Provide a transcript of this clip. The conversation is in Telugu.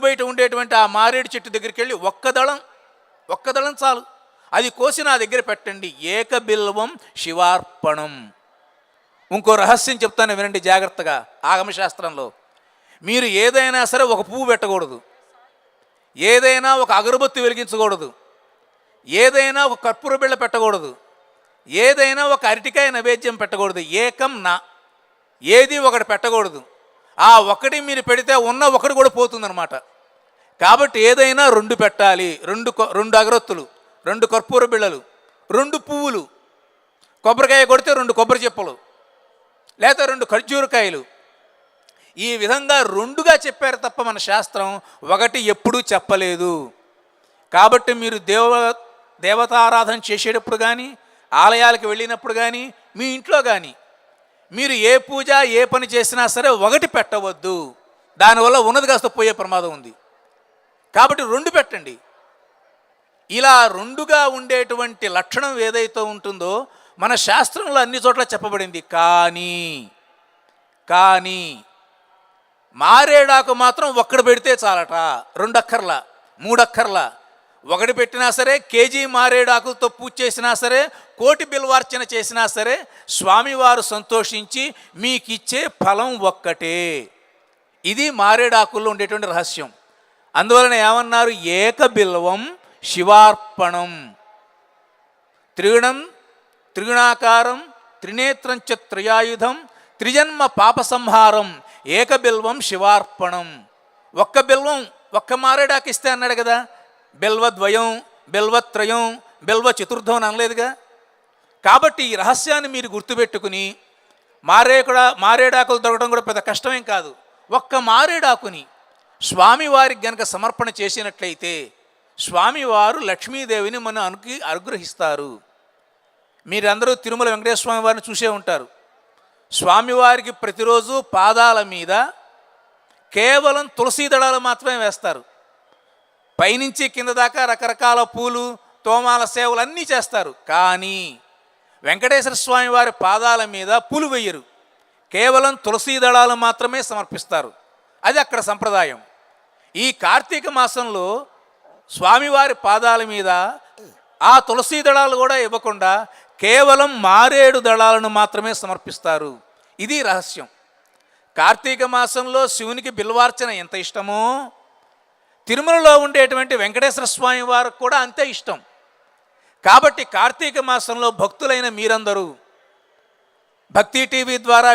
బయట ఉండేటువంటి ఆ మారేడు చెట్టు దగ్గరికి వెళ్ళి ఒక్క దళం చాలు, అది కోసి నా దగ్గర పెట్టండి. ఏకబిల్వం శివార్పణం. ఇంకో రహస్యం చెప్తాను వినండి జాగ్రత్తగా. ఆగమశాస్త్రంలో మీరు ఏదైనా సరే ఒక పువ్వు పెట్టకూడదు, ఏదైనా ఒక అగరబత్తి వెలిగించకూడదు, ఏదైనా ఒక కర్పూర బిళ్ళ పెట్టకూడదు, ఏదైనా ఒక అరటికాయ నైవేద్యం పెట్టకూడదు. ఏకం నా, ఏది ఒకటి పెట్టకూడదు. ఆ ఒకటి మీరు పెడితే ఉన్న ఒకటి కూడా పోతుందన్నమాట. కాబట్టి ఏదైనా 2 పెట్టాలి. 2 అగరొత్తులు, 2 కర్పూర బిళ్ళలు, 2 పువ్వులు, కొబ్బరికాయ కొడితే 2 కొబ్బరి చెప్పలు, లేకపోతే 2 ఖర్జూరకాయలు. ఈ విధంగా 2గా చెప్పారు తప్ప మన శాస్త్రం 1 ఎప్పుడూ చెప్పలేదు. కాబట్టి మీరు దేవతారాధన చేసేటప్పుడు కానీ, ఆలయాలకు వెళ్ళినప్పుడు కానీ, మీ ఇంట్లో కానీ మీరు ఏ పూజ ఏ పని చేసినా సరే 1 పెట్టవద్దు. దానివల్ల ఉన్నది కాస్త పోయే ప్రమాదం ఉంది. కాబట్టి 2 పెట్టండి. ఇలా 2గా ఉండేటువంటి లక్షణం ఏదైతే ఉంటుందో మన శాస్త్రంలో అన్ని చోట్ల చెప్పబడింది. కానీ మారేడాకు మాత్రం 1 పెడితే చాలట. 2 అక్కర్లా, 3 అక్కర్లా. 1 పెట్టినా సరే, కేజీ మారేడాకులతో పూజ చేసినా సరే, కోటి బిల్వార్చన చేసినా సరే స్వామివారు సంతోషించి మీకు ఇచ్చే ఫలం ఒక్కటే. ఇది మారేడాకుల్లో ఉండేటువంటి రహస్యం. అందువలన ఏమన్నారు? ఏకబిల్వం శివార్పణం. త్రిగుణాకారం త్రినేత్రం చ త్రయాయుధం త్రిజన్మ పాప సంహారం ఏకబిల్వం శివార్పణం. 1 బిల్వం, 1 మారేడాకు ఇస్తే అన్నాడు కదా. బిల్వద్వయం, బిల్వత్రయం, బిల్వ చతుర్థం అని అనలేదుగా. కాబట్టి ఈ రహస్యాన్ని మీరు గుర్తుపెట్టుకుని మారేడాకులు దొరకడం కూడా పెద్ద కష్టమేం కాదు. 1 మారేడాకుని స్వామివారికి గనక సమర్పణ చేసినట్లయితే స్వామివారు లక్ష్మీదేవిని మన అనుగ్రహిస్తారు. మీరందరూ తిరుమల వెంకటేశ్వర స్వామి వారిని చూసే ఉంటారు. స్వామివారికి ప్రతిరోజు పాదాల మీద కేవలం తులసీ దళాలు మాత్రమే వేస్తారు. పైనుంచి కింద దాకా రకరకాల పూలు, తోమాల సేవలు అన్నీ చేస్తారు. కానీ వెంకటేశ్వర స్వామి వారి పాదాల మీద పూలు వేయరు, కేవలం తులసీ దళాలు మాత్రమే సమర్పిస్తారు. అది అక్కడ సంప్రదాయం. ఈ కార్తీక మాసంలో స్వామివారి పాదాల మీద ఆ తులసీ దళాలు కూడా ఇవ్వకుండా కేవలం మారేడు దళాలను మాత్రమే సమర్పిస్తారు. ఇది రహస్యం. కార్తీక మాసంలో శివునికి బిల్వార్చన ఎంత ఇష్టమో తిరుమలలో ఉండేటువంటి వెంకటేశ్వర స్వామి వారికి కూడా అంతే ఇష్టం. కాబట్టి కార్తీక మాసంలో భక్తులైన మీరందరూ భక్తి టీవీ ద్వారా